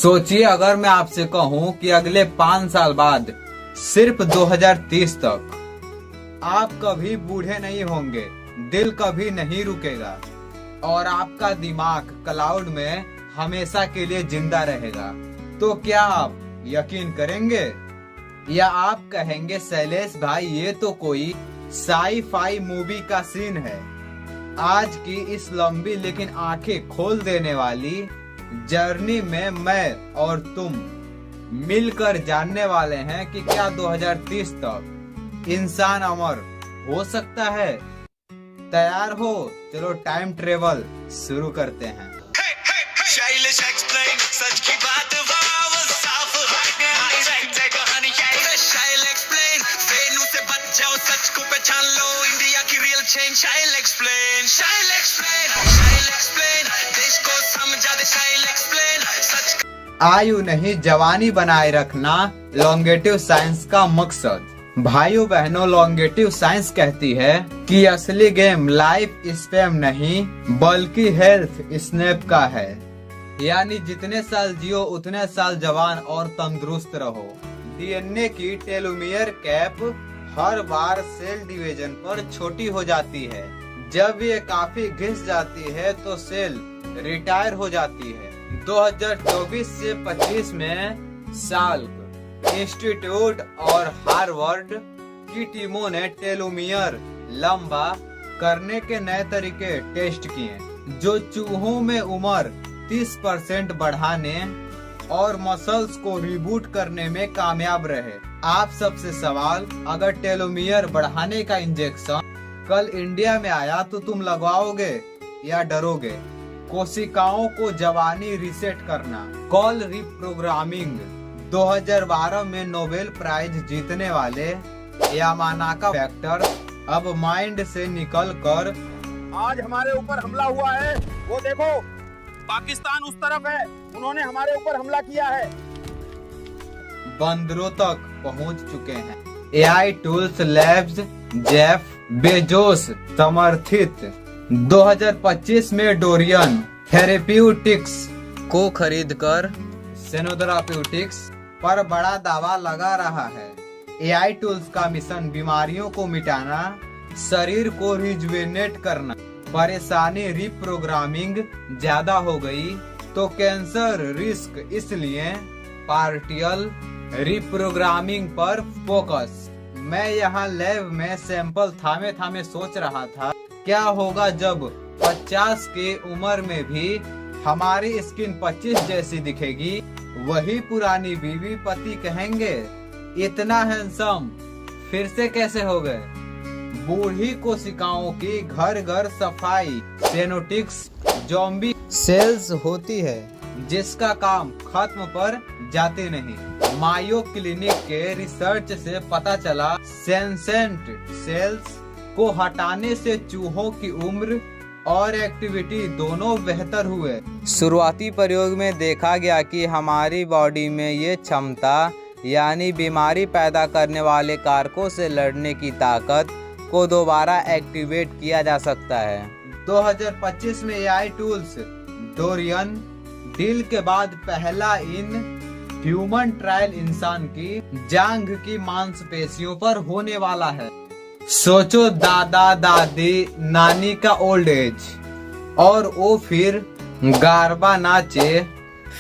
सोचिए अगर मैं आपसे कहूं कि अगले 5 साल बाद सिर्फ 2030 तक आप कभी बूढ़े नहीं होंगे, दिल कभी नहीं रुकेगा और आपका दिमाग क्लाउड में हमेशा के लिए जिंदा रहेगा, तो क्या आप यकीन करेंगे या आप कहेंगे शैलेश भाई ये तो कोई साई फाई मूवी का सीन है। आज की इस लंबी लेकिन आंखें खोल देने वाली जर्नी में मैं और तुम मिलकर जानने वाले हैं कि क्या 2030 तक इंसान अमर हो सकता है। तैयार हो? चलो टाइम ट्रेवल शुरू करते हैं। शैलेश एक्सप्लेन, सच की बात साफ कहानी। शैलेश एक्सप्लेन, वेन्यू से बच जाओ, सच को पहचान लो, इंडिया की real change. Shailesh explain, Shailesh explain, Shailesh explain, देश को समझा दे। शैलेश एक्सप्लेन, सच। आयु नहीं जवानी बनाए रखना लॉन्गेटिव साइंस का मकसद। भाइयों बहनों, लॉन्गेटिव साइंस कहती है कि असली गेम लाइफ स्पैम नहीं बल्कि हेल्थ स्नैप का है, यानी जितने साल जियो उतने साल जवान और तंदुरुस्त रहो। डीएनए की टेलोमियर कैप हर बार सेल डिवीजन पर छोटी हो जाती है। जब ये काफी घिस जाती है तो सेल रिटायर हो जाती है। 2024 से 25 में साल्क इंस्टीट्यूट और हार्वर्ड की टीमों ने टेलोमियर लंबा करने के नए तरीके टेस्ट किए, जो चूहों में उम्र 30% बढ़ाने और मसल्स को रिबूट करने में कामयाब रहे। आप सबसे सवाल, अगर टेलोमियर बढ़ाने का इंजेक्शन कल इंडिया में आया तो तुम लगवाओगे या डरोगे? कोशिकाओं को जवानी रिसेट करना, कॉल रिप्रोग्रामिंग। 2012 में नोबेल प्राइज जीतने वाले यामानाका फैक्टर अब माइंड से निकलकर आज हमारे ऊपर हमला हुआ है। वो देखो, पाकिस्तान उस तरफ है, उन्होंने हमारे ऊपर हमला किया है। बंदरों तक पहुंच चुके हैं। AI tools labs Jeff Bezos समर्थित 2025 में डोरियन थेरेप्यूटिक्स को खरीदकर सेनोथेराप्यूटिक्स पर बड़ा दावा लगा रहा है। एआई टूल्स का मिशन बीमारियों को मिटाना, शरीर को रिजुवेनेट करना। परेशानी रिप्रोग्रामिंग ज्यादा हो गई तो कैंसर रिस्क, इसलिए पार्टियल रिप्रोग्रामिंग पर फोकस। मैं यहाँ लैब में सैंपल थामे थामे सोच रहा था क्या होगा जब 50 की उम्र में भी हमारी स्किन 25 जैसी दिखेगी। वही पुरानी बीवी पति कहेंगे इतना हैंडसम फिर से कैसे हो गए। बूढ़ी कोशिकाओं की घर घर सफाई सेनोटिक्स ज़ॉम्बी सेल्स होती है जिसका काम खत्म पर जाते नहीं। मायो क्लिनिक के रिसर्च से पता चला सेंसेंट सेल्स को हटाने से चूहों की उम्र और एक्टिविटी दोनों बेहतर हुए। शुरुआती प्रयोग में देखा गया कि हमारी बॉडी में ये क्षमता यानी बीमारी पैदा करने वाले कारकों से लड़ने की ताकत को दोबारा एक्टिवेट किया जा सकता है। 2025 में एआई टूल्स डोरियन डील के बाद पहला इन ह्यूमन ट्रायल इंसान की जांघ की मांसपेशियों पर होने वाला है। सोचो, दादा दादी नानी का ओल्ड एज और वो फिर गारबा नाचे।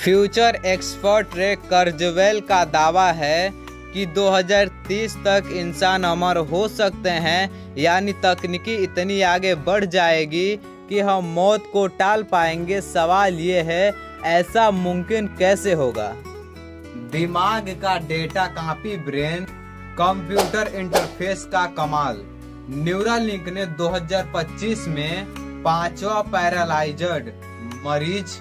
फ्यूचर एक्सपर्ट रे कर्जवेल का दावा है कि 2030 तक इंसान अमर हो सकते हैं, यानी तकनीकी इतनी आगे बढ़ जाएगी कि हम मौत को टाल पाएंगे। सवाल ये है ऐसा मुमकिन कैसे होगा। दिमाग का data copy brain computer interface का कमाल। न्यूरालिंक ने 2025 में 5वां पैरालाइज्ड मरीज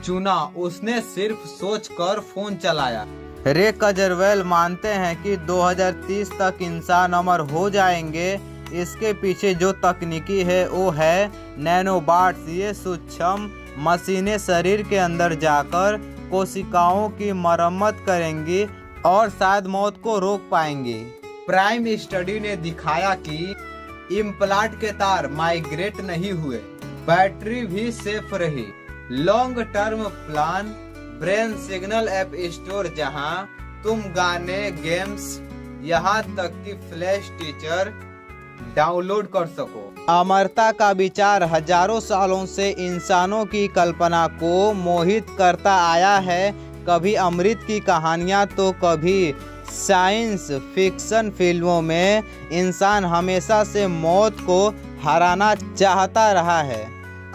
चुना। उसने सिर्फ सोचकर फोन चलाया। रे कर्जवेल मानते हैं कि 2030 तक इंसान अमर हो जाएंगे। इसके पीछे जो तकनीकी है वो है नैनोबॉट्स। ये सूक्ष्म मशीनें शरीर के अंदर जाकर कोशिकाओं की मरम्मत करेंगी और शायद मौत को रोक पाएंगी। प्राइम स्टडी ने दिखाया कि इम्प्लांट के तार माइग्रेट नहीं हुए, बैटरी भी सेफ रही। Long term plan brain signal app store, जहां तुम गाने, गेम्स, यहाँ तक कि फ्लैश टीचर डाउनलोड कर सको। अमरता का विचार हजारों सालों से इंसानों की कल्पना को मोहित करता आया है। कभी अमृत की कहानियाँ तो कभी साइंस फिक्शन फिल्मों में इंसान हमेशा से मौत को हराना चाहता रहा है।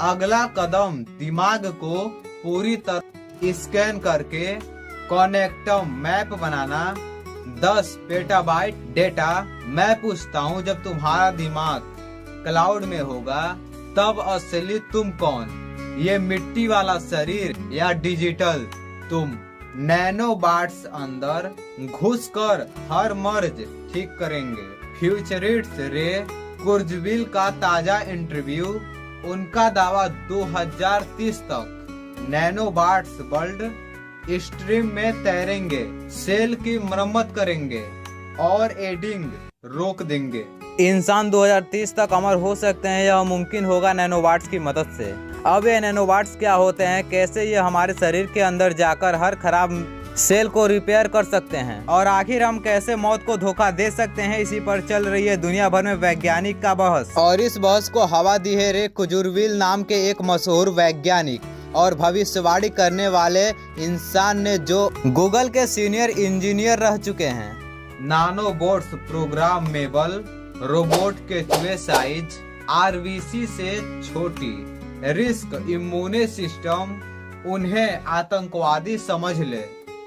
अगला कदम दिमाग को पूरी तरह स्कैन करके कनेक्टम मैप बनाना, 10 पेटाबाइट डेटा। मैं पूछता हूँ, जब तुम्हारा दिमाग क्लाउड में होगा तब असली तुम कौन? ये मिट्टी वाला शरीर या डिजिटल तुम? नैनोबाट्स अंदर घुसकर हर मर्ज ठीक करेंगे। फ्यूचरिस्ट रे कुर्जविल का ताजा इंटरव्यू, उनका दावा 2030 तक नैनोबाट्स वर्ल्ड स्ट्रीम में तैरेंगे, सेल की मरम्मत करेंगे और एडिंग रोक देंगे। इंसान 2030 तक अमर हो सकते हैं, यह मुमकिन होगा नैनोबाट्स की मदद से। अब ये नैनोबाट्स क्या होते हैं, कैसे ये हमारे शरीर के अंदर जाकर हर खराब सेल को रिपेयर कर सकते हैं, और आखिर हम कैसे मौत को धोखा दे सकते हैं, इसी पर चल रही है दुनिया भर में वैज्ञानिक का बहस। और इस बहस को हवा दी है रे कुजुरविल नाम के एक मशहूर वैज्ञानिक और भविष्यवाणी करने वाले इंसान ने, जो गूगल के सीनियर इंजीनियर रह चुके हैं। नानोबोट्स प्रोग्रामेबल रोबोट के चुहे साइज, आरबीसी से छोटी, रिस्क इम्यून सिस्टम, उन्हें आतंकवादी समझ ले,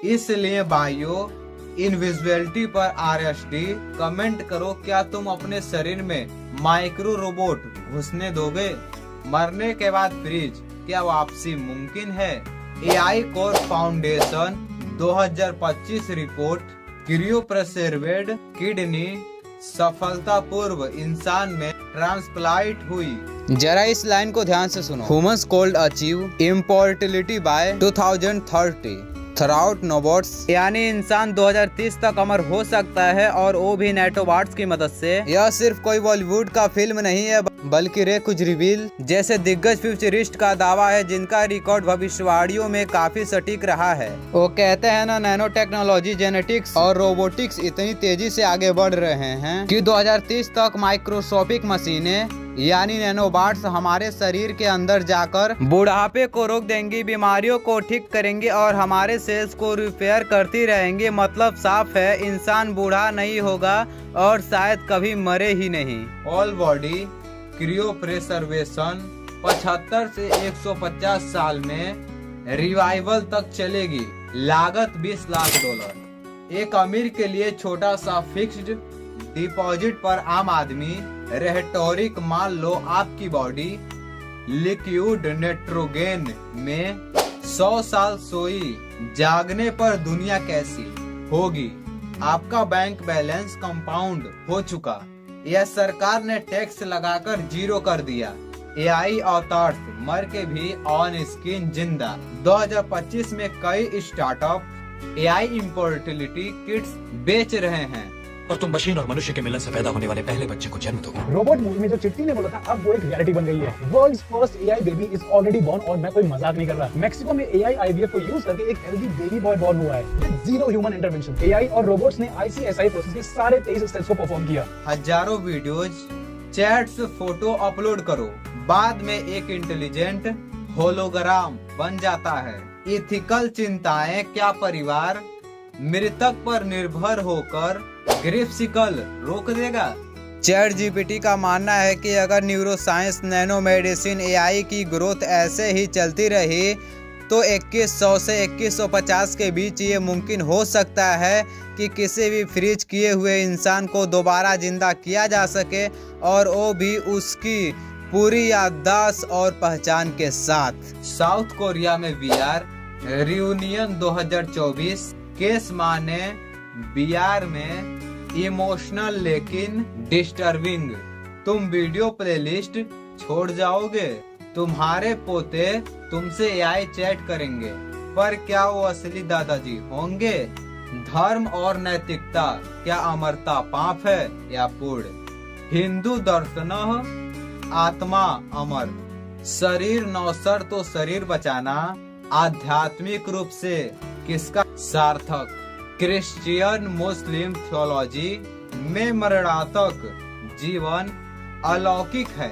इसलिए बायो इनविजिबिलिटी पर RSD कमेंट करो। क्या तुम अपने शरीर में माइक्रो रोबोट घुसने दोगे? मरने के बाद फ्रीज, क्या वापसी मुमकिन है? AI core foundation 2025 report, cryopreserved kidney सफलतापूर्व इंसान में ट्रांसप्लांट हुई। जरा इस लाइन को ध्यान से सुनो। Humans could achieve immortality by 2030 through nanobots, यानी इंसान 2030 तक अमर हो सकता है, और वो भी नैनोबॉट्स की मदद से। यह सिर्फ कोई बॉलीवुड का फिल्म नहीं है, बल्कि रे कुजुरविल जैसे दिग्गज फ्यूचरिस्ट का दावा है, जिनका रिकॉर्ड भविष्यवाणियों में काफी सटीक रहा है। वो कहते हैं ना, नैनो टेक्नोलॉजी, जेनेटिक्स और रोबोटिक्स इतनी तेजी से आगे बढ़ रहे हैं कि 2030 तक माइक्रोस्कोपिक मशीनें यानी नैनोबॉट्स हमारे शरीर के अंदर जाकर बुढ़ापे को रोक देंगी, बीमारियों को ठीक करेंगे और हमारे सेल्स को रिपेयर करती रहेंगी। मतलब साफ है, इंसान बूढ़ा नहीं होगा और शायद कभी मरे ही नहीं। ऑल बॉडी क्रियोप्रिजर्वेशन 75 से 150 साल में रिवाइवल तक चलेगी। लागत $20 लाख। एक अमीर के लिए छोटा सा फिक्स्ड डिपॉजिट पर आम आदमी रेहेटोरिक, मान लो आपकी बॉडी लिक्विड नाइट्रोजन में 100 साल सोई, जागने पर दुनिया कैसी होगी? आपका बैंक बैलेंस कंपाउंड हो चुका, यह सरकार ने टैक्स लगाकर जीरो कर दिया। AI ऑथर्स मर के भी ऑन स्क्रीन जिंदा। 2025 में कई स्टार्टअप AI इम्पोर्टेलिटी किट्स बेच रहे हैं, और तुम मशीन और मनुष्य के मिलन से पैदा होने वाले पहले बच्चे को जन्म दोगे। रोबोट मूवी में जो चिट्टी ने बोला था, अब वो एक रियलिटी बन गई है। World's first AI baby is already born, और मैं कोई मजाक नहीं कर रहा। मेक्सिको में AI IVF को यूज करके एक हेल्दी बेबी बॉय बॉर्न हुआ है, जीरो ह्यूमन इंटरवेंशन। AI और रोबोट्स ने ICSI प्रोसेस के सारे 23 स्टेप्स को परफॉर्म किया। हजारों वीडियोज, चैट्स, फोटो अपलोड करो, बाद में एक इंटेलिजेंट होलोग्राम बन जाता है। इथिकल चिंताएं, क्या परिवार मृतक पर निर्भर होकर ग्रिप्सिकल रोक देगा? चैट GPT का मानना है कि अगर न्यूरोसाइंस, नैनो मेडिसिन, AI की ग्रोथ ऐसे ही चलती रही तो 2100 से 2150 के बीच ये मुमकिन हो सकता है कि किसी भी फ्रीज किए हुए इंसान को दोबारा जिंदा किया जा सके, और वो भी उसकी पूरी याददाश्त और पहचान के साथ। साउथ कोरिया में VR रियूनियन 2024 केस माने VR में इमोशनल लेकिन डिस्टर्बिंग। तुम वीडियो प्लेलिस्ट छोड़ जाओगे, तुम्हारे पोते तुमसे AI चैट करेंगे, पर क्या वो असली दादाजी होंगे? धर्म और नैतिकता, क्या अमरता पाप है या पुण्य? हिंदू दर्शन आत्मा अमर, शरीर नौसर तो शरीर बचाना, आध्यात्मिक रूप से किसका सार्थक? क्रिश्चियन मुस्लिम थियोलॉजी में मरणातक जीवन अलौकिक है।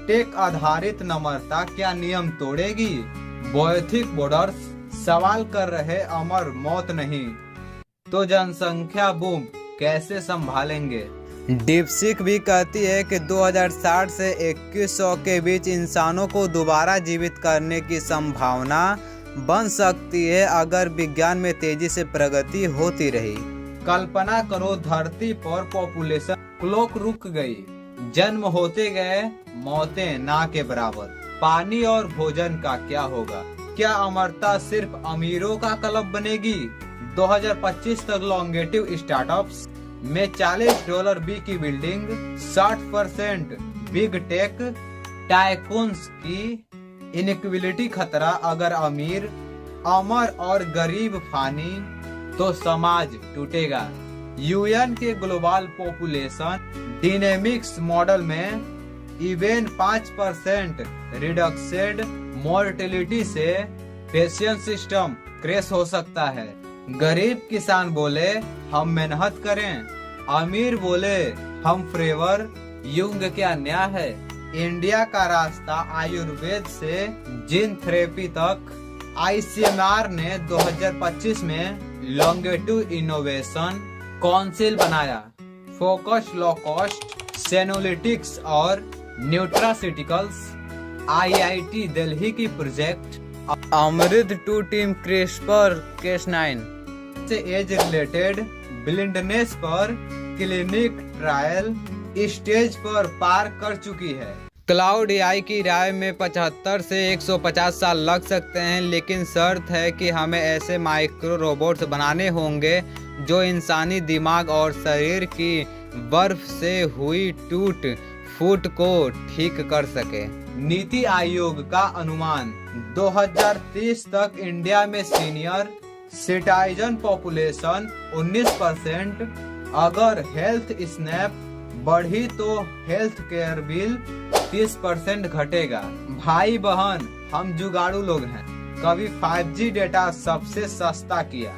टेक आधारित नम्रता क्या नियम तोड़ेगी? बौद्धिक बॉर्डर्स सवाल कर रहे अमर मौत नहीं तो जनसंख्या बूम कैसे संभालेंगे? डीपसीक भी कहती है कि 2060 से 2100 के बीच इंसानों को दोबारा जीवित करने की संभावना बन सकती है अगर विज्ञान में तेजी से प्रगति होती रही। कल्पना करो धरती पर पॉपुलेशन क्लॉक रुक गई, जन्म होते गए मौतें ना के बराबर। पानी और भोजन का क्या होगा? क्या अमरता सिर्फ अमीरों का क्लब बनेगी? 2025 तक लॉन्गेटिव स्टार्टअप्स में $40 बी की बिल्डिंग, 60% बिग टेक टाइकून्स की इनइक्विलिटी खतरा। अगर अमीर अमर और गरीब फानी तो समाज टूटेगा। यूएन के ग्लोबल पॉपुलेशन डायनेमिक्स मॉडल में इवन 5% रिडक्शन मोर्टेलिटी से पेंशन सिस्टम क्रैश हो सकता है। गरीब किसान बोले हम मेहनत करें, अमीर बोले हम फ्रेवर। युग क्या न्याय है? इंडिया का रास्ता आयुर्वेद से जीन थेरेपी तक। आईसीएमआर ने 2025 में लॉन्गेटिव इनोवेशन काउंसिल बनाया। फोकस लो कॉस्ट सेनोलिटिक्स और न्यूट्रास्यूटिकल्स। आईआईटी दिल्ली की प्रोजेक्ट अमृत 2 टीम CRISPR-Cas9 से एज रिलेटेड ब्लिंडनेस पर क्लिनिक ट्रायल स्टेज पर पार कर चुकी है। क्लाउड एआई की राय में 75 से 150 साल लग सकते हैं, लेकिन शर्त है कि हमें ऐसे माइक्रो रोबोट्स बनाने होंगे जो इंसानी दिमाग और शरीर की बर्फ से हुई टूट फूट को ठीक कर सके। नीति आयोग का अनुमान 2030 तक इंडिया में सीनियर सिटीजन पॉपुलेशन 19%। अगर हेल्थ स्नैप बढ़ी तो हेल्थ केयर बिल 30% घटेगा। भाई बहन हम जुगाड़ू लोग हैं, कभी 5G डेटा सबसे सस्ता किया।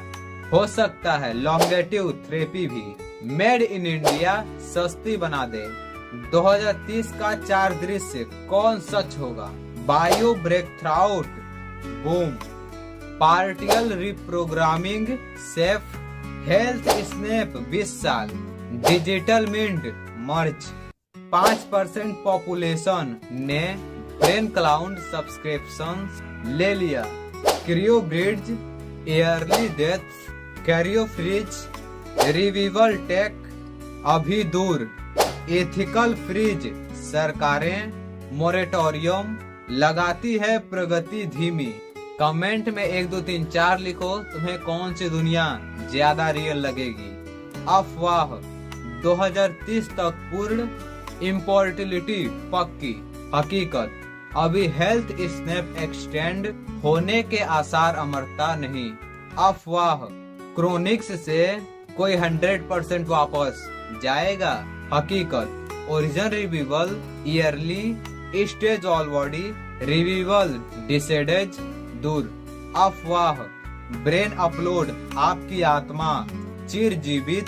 हो सकता है लॉन्गेटिव थेरेपी भी मेड इन इंडिया सस्ती बना दे। 2030 का 4 दृश्य कौन सच होगा? Bio breakthrough boom, particle reprogramming safe, health snap 20 साल, डिजिटल मिंट मर्ज। 5% पॉपुलेशन ने ब्रेन क्लाउड सब्सक्रिप्शन ले लिया। Cryo bridge, early deaths, cryo fridge, revival tech अभी दूर। एथिकल फ्रिज, सरकारें मोरेटोरियम लगाती है, प्रगति धीमी। कमेंट में 1 2 3 4 लिखो, तुम्हें कौन सी दुनिया ज्यादा रियल लगेगी? अफवाह 2030 तक पूर्ण इम्पोर्टिलिटी पक्की। हकीकत अभी हेल्थ स्नैप एक्सटेंड होने के आसार अमरता नहीं। अफवाह क्रोनिक्स से कोई 100% वापस जाएगा। हकीकत ओरिजिन रिवीवल ईयरली स्टेज ऑलरेडी, रिवीवल डिसेडेज दूर। अफवाह ब्रेन अपलोड आपकी आत्मा चिर जीवित।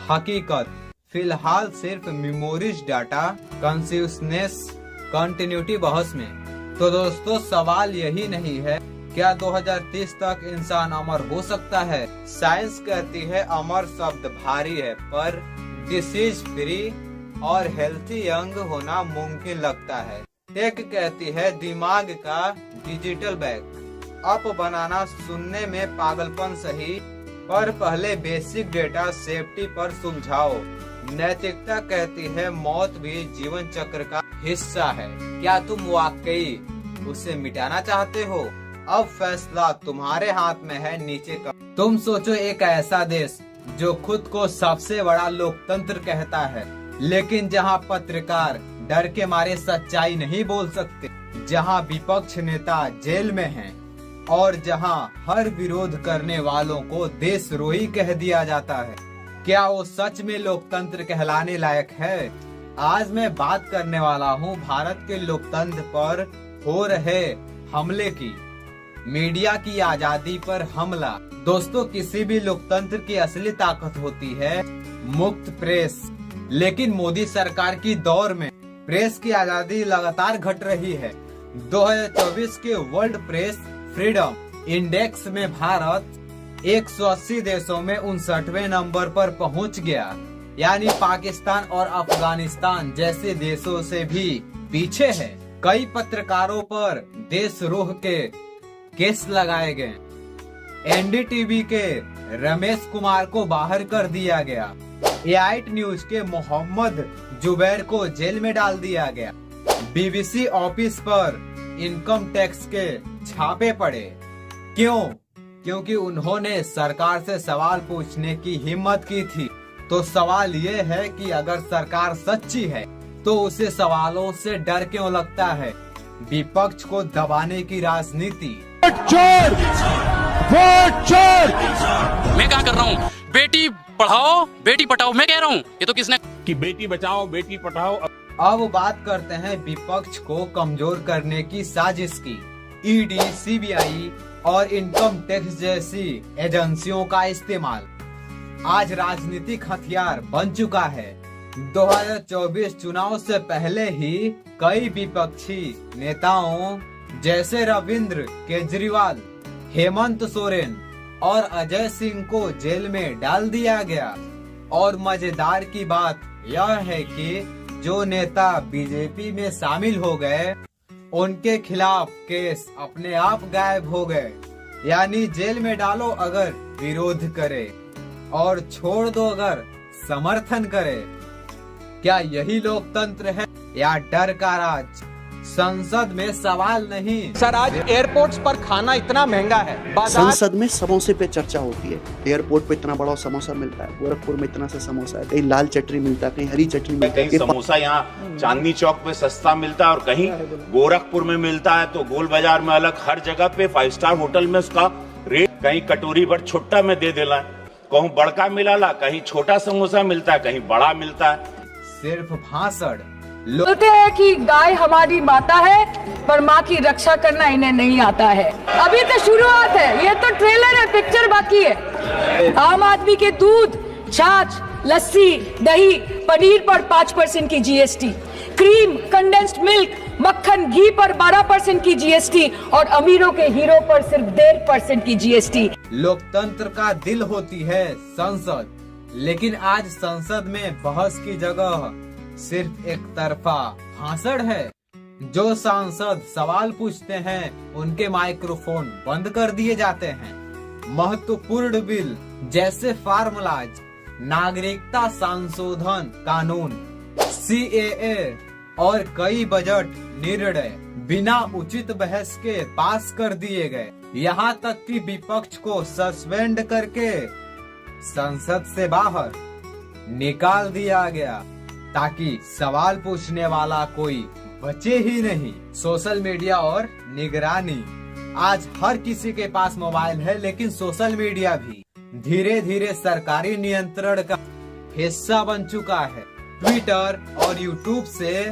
हकीकत फिलहाल सिर्फ मेमोरीज डाटा, कॉन्शियसनेस कंटिन्यूटी बहस में। तो दोस्तों सवाल यही नहीं है क्या 2030 तक इंसान अमर हो सकता है? साइंस कहती है अमर शब्द भारी है, पर डिसीज फ्री और हेल्थी यंग होना मुमकिन लगता है। टेक कहती है दिमाग का डिजिटल बैक अप बनाना सुनने में पागलपन सही, पर पहले बेसिक डेटा सेफ्टी पर सुलझाओ। नैतिकता कहती है मौत भी जीवन चक्र का हिस्सा है। क्या तुम वाकई उसे मिटाना चाहते हो? अब फैसला तुम्हारे हाथ में है, नीचे का। तुम सोचो एक ऐसा देश जो खुद को सबसे बड़ा लोकतंत्र कहता है, लेकिन जहां पत्रकार डर के मारे सच्चाई नहीं बोल सकते, जहां विपक्ष नेता जेल में हैं और जहां हर विरोध करने वालों को देशद्रोही कह दिया जाता है। क्या वो सच में लोकतंत्र कहलाने लायक है? आज मैं बात करने वाला हूं भारत के लोकतंत्र पर हो रहे हमले की। मीडिया की आजादी पर हमला। दोस्तों, किसी भी लोकतंत्र की असली ताकत होती है मुक्त प्रेस। लेकिन मोदी सरकार की दौर में प्रेस की आजादी लगातार घट रही है। 2024 के वर्ल्ड प्रेस फ्रीडम इंडेक्स में भारत 180 देशों में 59वें नंबर पर पहुंच गया, यानी पाकिस्तान और अफगानिस्तान जैसे देशों से भी पीछे है। कई पत्रकारों पर देशद्रोह के केस लगाए गए। एनडीटीवी के रमेश कुमार को बाहर कर दिया गया। ए8 न्यूज के मोहम्मद जुबैर को जेल में डाल दिया गया। बीबीसी ऑफिस पर इनकम टैक्स के छापे पड़े। क्यों? क्योंकि उन्होंने सरकार से सवाल पूछने की हिम्मत की थी। तो सवाल ये है कि अगर सरकार सच्ची है तो उसे सवालों से डर क्यों लगता है? विपक्ष को दबाने की राजनीति। मैं क्या कर रहा हूँ? बेटी पढ़ाओ बेटी पढ़ाओ। मैं कह रहा हूँ ये तो किसने कि बेटी बचाओ बेटी पढ़ाओ। अब बात करते हैं विपक्ष को कमजोर करने की साजिश की। ईडी, सीबीआई और इनकम टैक्स जैसी एजेंसियों का इस्तेमाल आज राजनीतिक हथियार बन चुका है। 2024 चुनाव से पहले ही कई विपक्षी नेताओं जैसे रविंद्र केजरीवाल, हेमंत सोरेन और अजय सिंह को जेल में डाल दिया गया। और मजेदार की बात यह है कि जो नेता बीजेपी में शामिल हो गए उनके खिलाफ केस अपने आप गायब हो गए। यानी जेल में डालो अगर विरोध करे और छोड़ दो अगर समर्थन करे। क्या यही लोकतंत्र है या डर का राज? संसद में सवाल नहीं। सर, आज एयरपोर्ट्स पर खाना इतना महंगा है। संसद में समोसे पे चर्चा होती है। एयरपोर्ट पे इतना बड़ा समोसा मिलता है, गोरखपुर में इतना सा समोसा है, कहीं लाल चटनी मिलता है, कहीं हरी चटनी मिलता है। कहीं समोसा यहाँ चांदनी चौक पे सस्ता मिलता है और कहीं गोरखपुर में मिलता है तो गोल बाजार में अलग। हर जगह पे 5 स्टार होटल में उसका रेट कहीं कटोरी भर छुट्टा में दे देला, कहूँ बड़का मिलाला, कहीं छोटा समोसा मिलता है, कहीं बड़ा मिलता है। सिर्फ भाषण। बोलते हैं कि गाय हमारी माता है पर माँ की रक्षा करना इन्हें नहीं आता है। अभी तो शुरुआत है, ये तो ट्रेलर है, पिक्चर बाकी है। आम आदमी के दूध, छाछ, लस्सी, दही, पनीर पर 5% की जीएसटी, क्रीम, कंडेंस्ड मिल्क, मक्खन, घी पर 12% की जीएसटी और अमीरों के हीरो पर सिर्फ 1.5% की जीएसटी। लोकतंत्र का दिल होती है संसद, लेकिन आज संसद में बहस की जगह सिर्फ एक तरफा भाषण है। जो सांसद सवाल पूछते हैं उनके माइक्रोफोन बंद कर दिए जाते हैं। महत्वपूर्ण बिल जैसे फार्मूलाज, नागरिकता संशोधन कानून, सीएए और कई बजट निर्णय बिना उचित बहस के पास कर दिए गए। यहाँ तक कि विपक्ष को सस्पेंड करके संसद से बाहर निकाल दिया गया ताकि सवाल पूछने वाला कोई बचे ही नहीं। सोशल मीडिया और निगरानी। आज हर किसी के पास मोबाइल है, लेकिन सोशल मीडिया भी धीरे धीरे सरकारी नियंत्रण का हिस्सा बन चुका है। ट्विटर और यूट्यूब से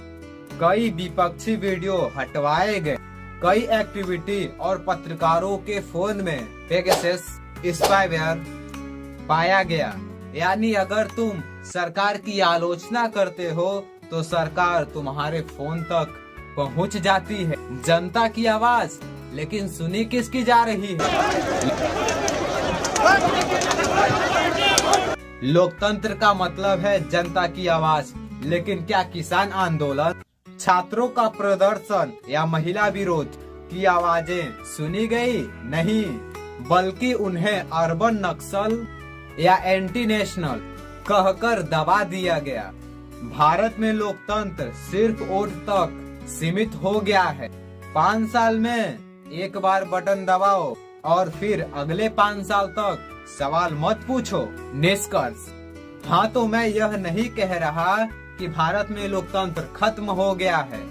कई विपक्षी वीडियो हटवाए गए। कई एक्टिविटी और पत्रकारों के फोन में पेगासस स्पाईवेयर पाया गया। यानी अगर तुम सरकार की आलोचना करते हो तो सरकार तुम्हारे फोन तक पहुंच जाती है। जनता की आवाज लेकिन सुनी किसकी जा रही है? लोकतंत्र का मतलब है जनता की आवाज, लेकिन क्या किसान आंदोलन, छात्रों का प्रदर्शन या महिला विरोध की आवाजें सुनी गई? नहीं, बल्कि उन्हें अर्बन नक्सल या एंटी नेशनल कहकर दबा दिया गया। भारत में लोकतंत्र सिर्फ वोट तक सीमित हो गया है। 5 साल में एक बार बटन दबाओ और फिर अगले 5 साल तक सवाल मत पूछो। निष्कर्ष, हाँ, तो मैं यह नहीं कह रहा कि भारत में लोकतंत्र खत्म हो गया है,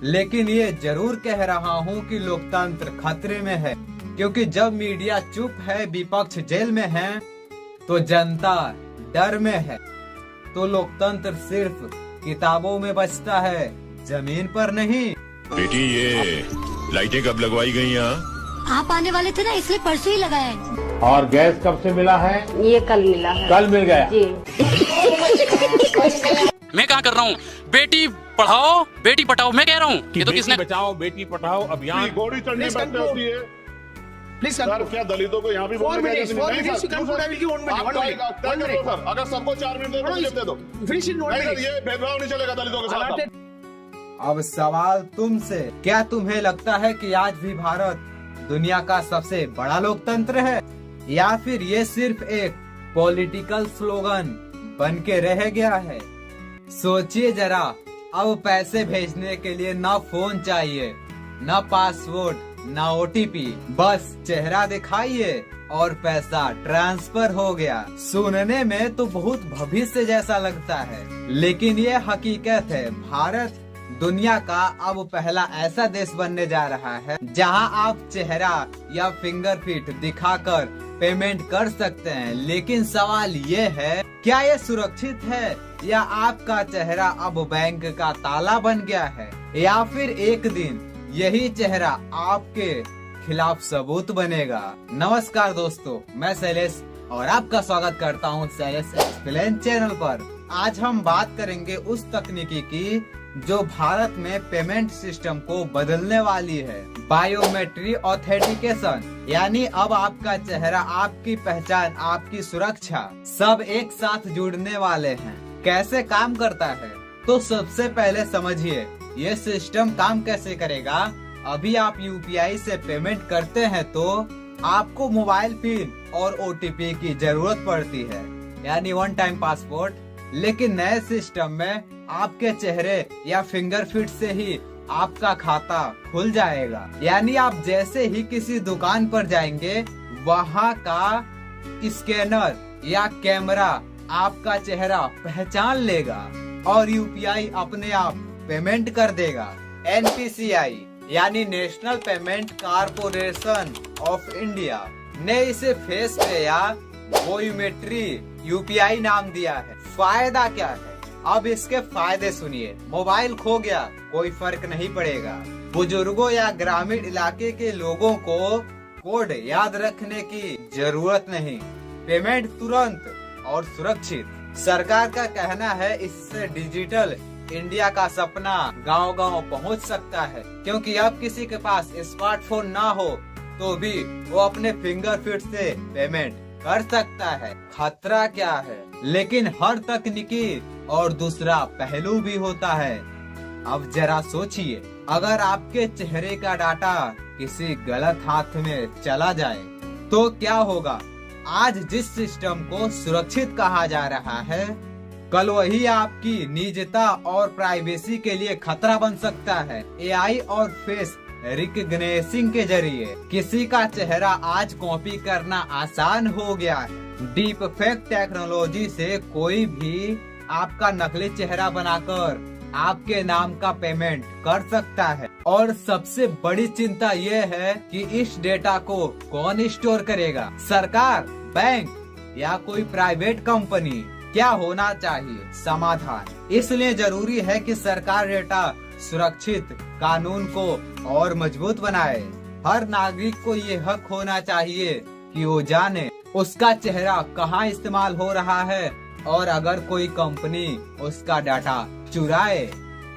लेकिन ये जरूर कह रहा हूँ कि लोकतंत्र खतरे में है। क्योंकि जब मीडिया चुप है, विपक्ष जेल में है, तो जनता डर में है। तो लोकतंत्र सिर्फ किताबों में बचता है, जमीन पर नहीं। बेटी, ये लाइटें कब लगवाई गई यहाँ? आप आने वाले थे ना, इसलिए परसों ही लगाया है। और गैस कब से मिला है? ये कल मिला है। कल मिल गया। जी। मैं क्या कर रहा हूँ? बेटी पढ़ाओ बेटी पढ़ाओ मैं कह रहा हूँ। ये तो किसने बचाओ बेटी पढ़ाओ अभियान घोड़ी चढ़ने बैठते होती है। प्लीज सर क्या दलितों को यहाँ भी बोलने अगर सबको 4 मिनट दे दो, ये भेदभाव नहीं चलेगा दलितों के साथ। अब सवाल तुमसे, क्या तुम्हें लगता है कि आज भी भारत दुनिया का सबसे बड़ा लोकतंत्र है, या फिर ये सिर्फ एक पॉलिटिकल स्लोगन बन के रह गया है? सोचिए जरा, अब पैसे भेजने के लिए ना फोन चाहिए, ना पासवर्ड, ना OTP, बस चेहरा दिखाइए और पैसा ट्रांसफर हो गया। सुनने में तो बहुत भविष्य जैसा लगता है, लेकिन ये हकीकत है। भारत दुनिया का अब पहला ऐसा देश बनने जा रहा है जहां आप चेहरा या फिंगरप्रिंट दिखाकर पेमेंट कर सकते हैं। लेकिन सवाल ये है, क्या ये सुरक्षित है, या आपका चेहरा अब बैंक का ताला बन गया है, या फिर एक दिन यही चेहरा आपके खिलाफ सबूत बनेगा? नमस्कार दोस्तों, मैं शैलेश और आपका स्वागत करता हूं शैलेश एक्सप्लेन चैनल पर। आज हम बात करेंगे उस तकनीकी की जो भारत में पेमेंट सिस्टम को बदलने वाली है। बायोमेट्रिक ऑथेंटिकेशन, यानी अब आपका चेहरा, आपकी पहचान, आपकी सुरक्षा सब एक साथ जुड़ने वाले हैं। कैसे काम करता है? तो सबसे पहले समझिए ये सिस्टम काम कैसे करेगा। अभी आप UPI से पेमेंट करते हैं तो आपको मोबाइल पिन और OTP की जरूरत पड़ती है, यानी वन टाइम पासवर्ड। लेकिन नए सिस्टम में आपके चेहरे या फिंगरप्रिंट से ही आपका खाता खुल जाएगा। यानी आप जैसे ही किसी दुकान पर जाएंगे, वहाँ का स्कैनर या कैमरा आपका चेहरा पहचान लेगा और UPI अपने आप पेमेंट कर देगा। NPCI यानी national payment corporation of India ने इसे फेस पे या बायोमेट्रिक UPI नाम दिया है। फायदा क्या है? अब इसके फायदे सुनिए। मोबाइल खो गया, कोई फर्क नहीं पड़ेगा। बुजुर्गों या ग्रामीण इलाके के लोगों को कोड याद रखने की जरूरत नहीं। पेमेंट तुरंत और सुरक्षित। सरकार का कहना है इससे डिजिटल इंडिया का सपना गांव-गांव पहुंच सकता है, क्योंकि अब किसी के पास स्मार्टफोन ना हो तो भी वो अपने फिंगरप्रिंट से पेमेंट कर सकता है। खतरा क्या है? लेकिन हर तकनीकी और दूसरा पहलू भी होता है। अब जरा सोचिए, अगर आपके चेहरे का डाटा किसी गलत हाथ में चला जाए तो क्या होगा? आज जिस सिस्टम को सुरक्षित कहा जा रहा है, कल वही आपकी निजता और प्राइवेसी के लिए खतरा बन सकता है। AI और फेस रिकग्निशन के जरिए किसी का चेहरा आज कॉपी करना आसान हो गया है। डीप फेक टेक्नोलॉजी से कोई भी आपका नकली चेहरा बनाकर आपके नाम का पेमेंट कर सकता है। और सबसे बड़ी चिंता ये है कि इस डेटा को कौन स्टोर करेगा? सरकार, बैंक या कोई प्राइवेट कंपनी? क्या होना चाहिए समाधान? इसलिए जरूरी है कि सरकार डेटा सुरक्षित कानून को और मजबूत बनाए। हर नागरिक को ये हक होना चाहिए कि वो जाने उसका चेहरा कहाँ इस्तेमाल हो रहा है, और अगर कोई कंपनी उसका डाटा चुराए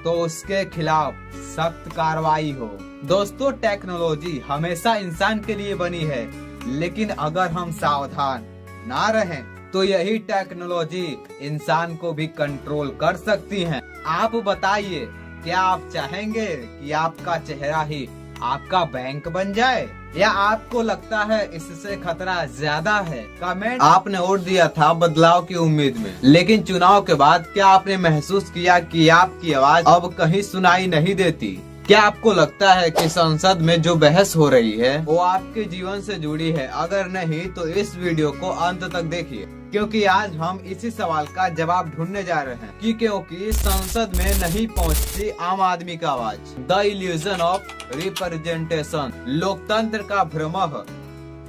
तो उसके खिलाफ सख्त कार्रवाई हो। दोस्तों, टेक्नोलॉजी हमेशा इंसान के लिए बनी है, लेकिन अगर हम सावधान ना रहें तो यही टेक्नोलॉजी इंसान को भी कंट्रोल कर सकती है। आप बताइए, क्या आप चाहेंगे कि आपका चेहरा ही आपका बैंक बन जाए, या आपको लगता है इससे खतरा ज्यादा है? कमेंट। आपने वोट दिया था बदलाव की उम्मीद में, लेकिन चुनाव के बाद क्या आपने महसूस किया कि आपकी आवाज अब कहीं सुनाई नहीं देती? क्या आपको लगता है कि संसद में जो बहस हो रही है वो आपके जीवन से जुड़ी है? अगर नहीं तो इस वीडियो को अंत तक देखिए, क्योंकि आज हम इसी सवाल का जवाब ढूंढने जा रहे हैं कि क्योंकि संसद में नहीं पहुंचती आम आदमी का आवाज। द इल्यूजन ऑफ रिप्रेजेंटेशन, लोकतंत्र का भ्रम।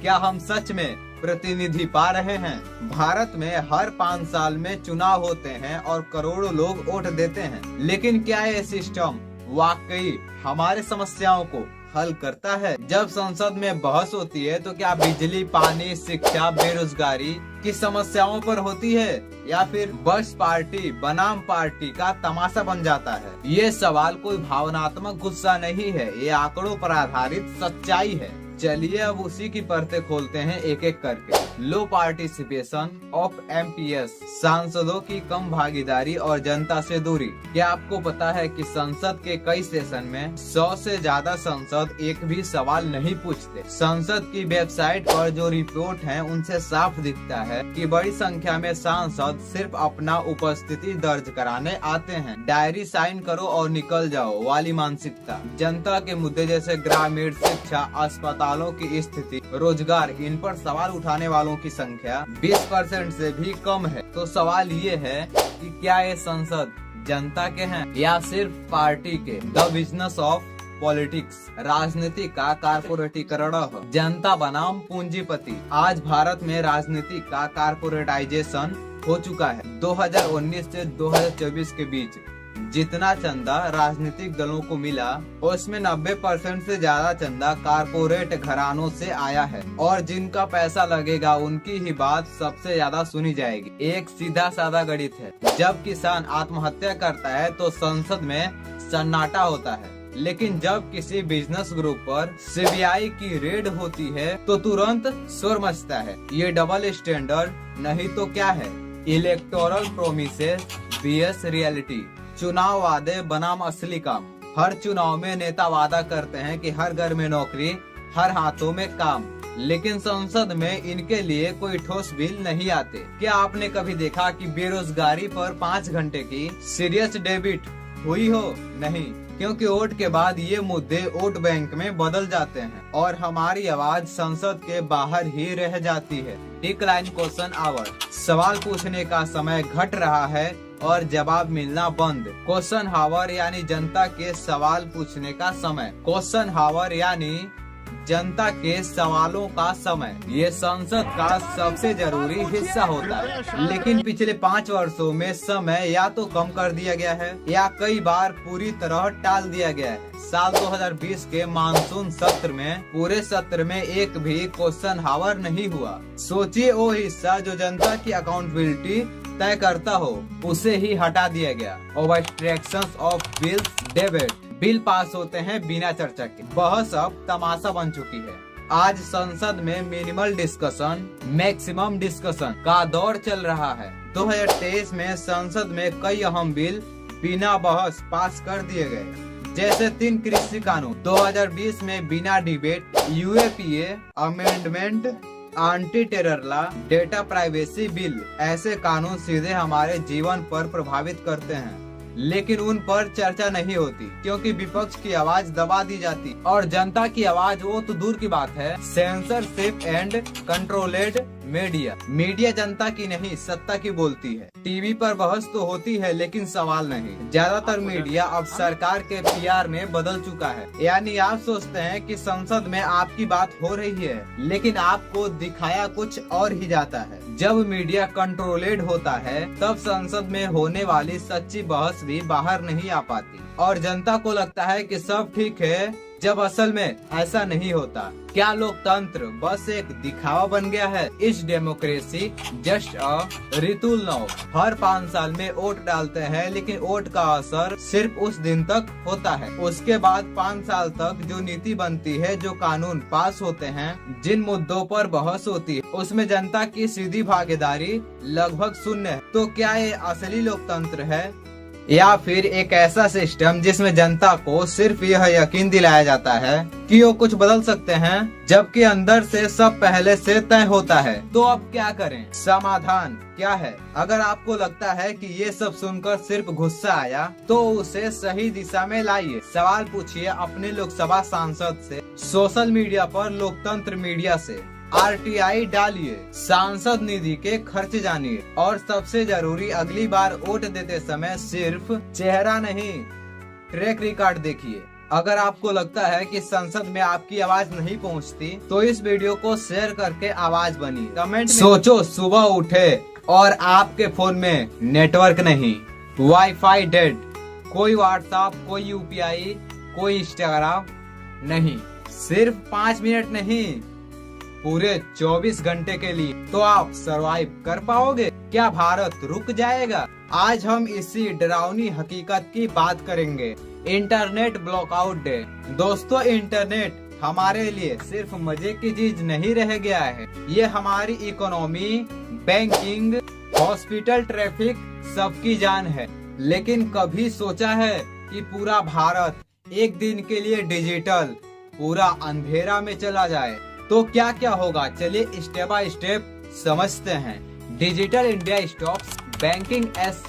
क्या हम सच में प्रतिनिधि पा रहे हैं? भारत में हर 5 साल में चुनाव होते हैं और करोड़ों लोग वोट देते हैं, लेकिन क्या ये सिस्टम वाकई हमारे समस्याओं को हल करता है। जब संसद में बहस होती है तो क्या बिजली, पानी, शिक्षा, बेरोजगारी की समस्याओं पर होती है या फिर बस पार्टी बनाम पार्टी का तमाशा बन जाता है? ये सवाल कोई भावनात्मक गुस्सा नहीं है, ये आंकड़ों पर आधारित सच्चाई है। चलिए अब उसी की परतें खोलते हैं एक एक करके। लो पार्टिसिपेशन ऑफ एमपीएस, सांसदों की कम भागीदारी और जनता से दूरी। क्या आपको पता है कि संसद के कई सेशन में 100 से ज्यादा सांसद एक भी सवाल नहीं पूछते? संसद की वेबसाइट पर जो रिपोर्ट है उनसे साफ दिखता है कि बड़ी संख्या में सांसद सिर्फ अपना उपस्थिति दर्ज कराने आते हैं। डायरी साइन करो और निकल जाओ वाली मानसिकता। जनता के मुद्दे जैसे ग्रामीण शिक्षा, अस्पतालों की स्थिति, रोजगार, इन पर सवाल उठाने वालों की संख्या 20% से भी कम है। तो सवाल ये है कि क्या ये संसद जनता के हैं या सिर्फ पार्टी के? द बिजनेस ऑफ पॉलिटिक्स, राजनीति का कारपोरेटीकरण, जनता बनाम पूंजीपति। आज भारत में राजनीति का कारपोरेटाइजेशन हो चुका है। 2019 से 2024 के बीच जितना चंदा राजनीतिक दलों को मिला उसमें 90% से ज्यादा चंदा कारपोरेट घरानों से आया है और जिनका पैसा लगेगा उनकी ही बात सबसे ज्यादा सुनी जाएगी। एक सीधा साधा गणित है, जब किसान आत्महत्या करता है तो संसद में सन्नाटा होता है, लेकिन जब किसी बिजनेस ग्रुप पर सीबीआई की रेड होती है तो तुरंत शोर मचता है। ये डबल स्टैंडर्ड नहीं तो क्या है? इलेक्टोरल प्रोमिसेस vs रियलिटी, चुनाव वादे बनाम असली काम। हर चुनाव में नेता वादा करते हैं कि हर घर में नौकरी, हर हाथों में काम, लेकिन संसद में इनके लिए कोई ठोस बिल नहीं आते। क्या आपने कभी देखा कि बेरोजगारी पर 5 घंटे की सीरियस डिबेट हुई हो? नहीं, क्योंकि वोट के बाद ये मुद्दे वोट बैंक में बदल जाते हैं और हमारी आवाज संसद के बाहर ही रह जाती है। डिक्लाइन क्वेश्चन आवर, सवाल पूछने का समय घट रहा है और जवाब मिलना बंद। क्वेश्चन हावर यानी जनता के सवाल पूछने का समय। क्वेश्चन हावर यानी जनता के सवालों का समय। ये संसद का सबसे जरूरी हिस्सा होता है, लेकिन पिछले 5 वर्षों में समय या तो कम कर दिया गया है या कई बार पूरी तरह टाल दिया गया है। साल 2020 के मानसून सत्र में पूरे सत्र में एक भी क्वेश्चन हावर नहीं हुआ। सोचिए, वो हिस्सा जो जनता की अकाउंटेबिलिटी तय करता हो उसे ही हटा दिया गया। Obstructions of bills debate, bill pass होते हैं बिना चर्चा के। बहस अब तमाशा बन चुकी है। आज संसद में मिनिमल डिस्कशन मैक्सिमम डिस्कशन का दौर चल रहा है। 2023 में संसद में कई अहम बिल बिना बहस पास कर दिए गए, जैसे 3 कृषि कानून। 2020 में बिना debate UAPA amendment, anti terror law, data privacy bill. ऐसे कानून सीधे हमारे जीवन पर प्रभावित करते हैं, लेकिन उन पर चर्चा नहीं होती क्योंकि विपक्ष की आवाज दबा दी जाती और जनता की आवाज वो तो दूर की बात है। सेंसरशिप एंड कंट्रोलेड मीडिया, मीडिया जनता की नहीं सत्ता की बोलती है। टीवी पर बहस तो होती है लेकिन सवाल नहीं। ज्यादातर मीडिया अब सरकार के पीआर में बदल चुका है, यानी आप सोचते हैं कि संसद में आपकी बात हो रही है लेकिन आपको दिखाया कुछ और ही जाता है। जब मीडिया कंट्रोलेड होता है तब संसद में होने वाली सच्ची बहस भी बाहर नहीं आ पाती और जनता को लगता है कि सब ठीक है, जब असल में ऐसा नहीं होता। क्या लोकतंत्र बस एक दिखावा बन गया है? Is democracy just a ritual now. हर 5 साल में वोट डालते हैं लेकिन वोट का असर सिर्फ उस दिन तक होता है। उसके बाद 5 साल तक जो नीति बनती है, जो कानून पास होते हैं, जिन मुद्दों पर बहस होती है, उसमें जनता की सीधी भागीदारी लगभग शून्य है। तो क्या ये असली लोकतंत्र है या फिर एक ऐसा सिस्टम जिसमें जनता को सिर्फ यह यकीन दिलाया जाता है कि वो कुछ बदल सकते हैं जबकि अंदर से सब पहले से तय होता है? तो अब क्या करें? समाधान क्या है? अगर आपको लगता है कि ये सब सुनकर सिर्फ गुस्सा आया तो उसे सही दिशा में लाइए। सवाल पूछिए अपने लोकसभा सांसद से, सोशल मीडिया पर लोकतंत्र मीडिया से, RTI डालिए, सांसद निधि के खर्च जानिए और सबसे जरूरी, अगली बार वोट देते समय सिर्फ चेहरा नहीं ट्रैक रिकॉर्ड देखिए। अगर आपको लगता है कि संसद में आपकी आवाज नहीं पहुंचती तो इस वीडियो को शेयर करके आवाज बनिए। कमेंट में सोचो, सुबह उठे और आपके फोन में नेटवर्क नहीं, वाईफाई डेड, कोई व्हाट्सएप, कोई UPI, कोई इंस्टाग्राम, नहीं, सिर्फ 5 मिनट नहीं, पूरे 24 घंटे के लिए तो आप सरवाइव कर पाओगे? क्या भारत रुक जाएगा? आज हम इसी डरावनी हकीकत की बात करेंगे। Internet block out day. दोस्तों, इंटरनेट हमारे लिए सिर्फ मजे की चीज नहीं रह गया है, ये हमारी इकोनॉमी, बैंकिंग, हॉस्पिटल, ट्रैफिक सबकी जान है। लेकिन कभी सोचा है कि पूरा भारत एक दिन के लिए डिजिटल पूरा अंधेरा में चला जाए तो क्या क्या होगा? चलिए स्टेप बाय स्टेप समझते हैं। Digital India stops, banking S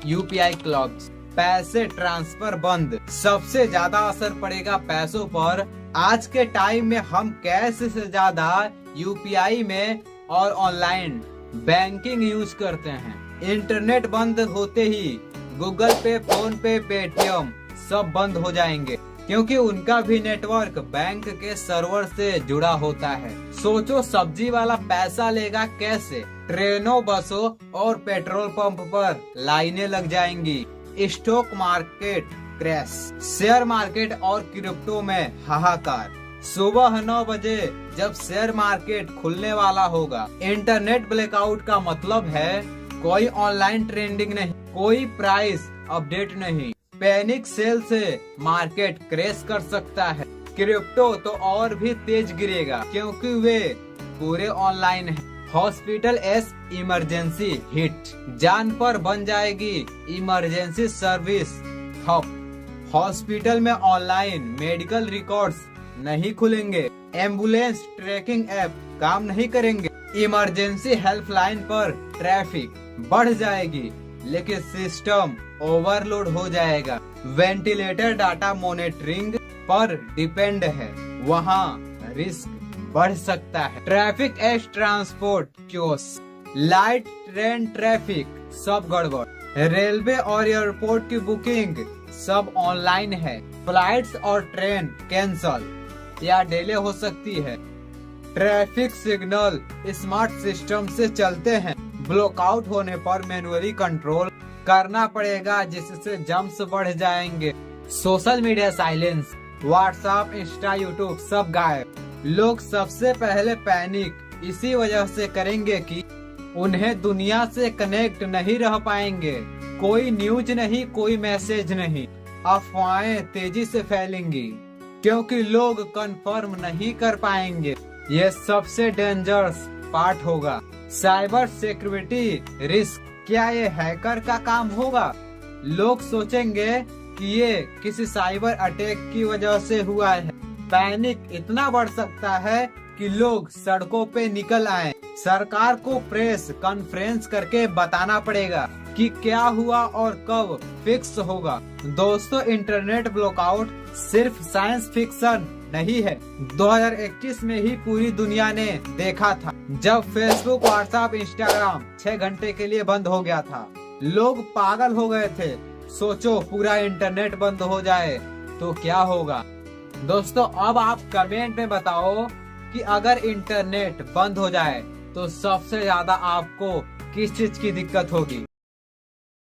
UPI clubs, पैसे ट्रांसफर बंद। सबसे ज्यादा असर पड़ेगा पैसों पर। आज के टाइम में हम कैश से ज्यादा यूपीआई में और ऑनलाइन बैंकिंग यूज करते हैं। इंटरनेट बंद होते ही गूगल पे, फोन पे, पेटीएम सब बंद हो जाएंगे, क्योंकि उनका भी नेटवर्क बैंक के सर्वर से जुड़ा होता है। सोचो, सब्जी वाला पैसा लेगा कैसे? ट्रेनों, बसों और पेट्रोल पंप पर लाइनें लग जाएंगी। Stock market crash, share market और क्रिप्टो में हाहाकार। सुबह 9 बजे जब शेयर मार्केट खुलने वाला होगा। इंटरनेट ब्लैकआउट का मतलब है कोई ऑनलाइन ट्रेडिंग नहीं, कोई प्राइस अपडेट नहीं। पैनिक सेल से मार्केट क्रैश कर सकता है। क्रिप्टो तो और भी तेज गिरेगा, क्योंकि वे पूरे ऑनलाइन है। हॉस्पिटल एस इमरजेंसी हिट, जान पर बन जाएगी इमरजेंसी सर्विस ठप। हॉस्पिटल में ऑनलाइन मेडिकल रिकॉर्ड्स नहीं खुलेंगे। एम्बुलेंस ट्रैकिंग ऐप काम नहीं करेंगे। इमरजेंसी हेल्पलाइन पर ट्रैफिक बढ़ जाएगी, लेकिन सिस्टम ओवरलोड हो जाएगा। वेंटिलेटर डाटा मॉनिटरिंग पर डिपेंड है, वहाँ रिस्क बढ़ सकता है। Traffic S transport chaos, light train traffic सब गड़बड़। रेलवे और एयरपोर्ट की बुकिंग सब ऑनलाइन है। फ्लाइट्स और ट्रेन कैंसल या डिले हो सकती है। ट्रैफिक सिग्नल स्मार्ट सिस्टम से चलते हैं। ब्लॉकआउट होने पर मैनुअली कंट्रोल करना पड़ेगा, जिससे जम्प्स बढ़ जाएंगे। Social media silence, WhatsApp, Insta, YouTube सब गायब। लोग सबसे पहले पैनिक इसी वजह से करेंगे कि उन्हें दुनिया से कनेक्ट नहीं रह पाएंगे। कोई न्यूज नहीं, कोई मैसेज नहीं। अफवाहें तेजी से फैलेंगी, क्योंकि लोग कंफर्म नहीं कर पाएंगे। ये सबसे डेंजरस पार्ट होगा। साइबर सिक्योरिटी रिस्क, क्या ये हैकर का काम होगा? लोग सोचेंगे कि ये किसी साइबर अटैक की वजह से हुआ है। पैनिक इतना बढ़ सकता है कि लोग सड़कों पे निकल आए। सरकार को प्रेस कॉन्फ्रेंस करके बताना पड़ेगा कि क्या हुआ और कब फिक्स होगा। दोस्तों, इंटरनेट ब्लॉकआउट सिर्फ साइंस फिक्शन नहीं है। 2021 में ही पूरी दुनिया ने देखा था, जब फेसबुक, व्हाट्सएप, इंस्टाग्राम 6 घंटे के लिए बंद हो गया था। लोग पागल हो गए थे। सोचो, पूरा इंटरनेट बंद हो जाए तो क्या होगा? दोस्तों, अब आप कमेंट में बताओ कि अगर इंटरनेट बंद हो जाए तो सबसे ज्यादा आपको किस चीज की दिक्कत होगी।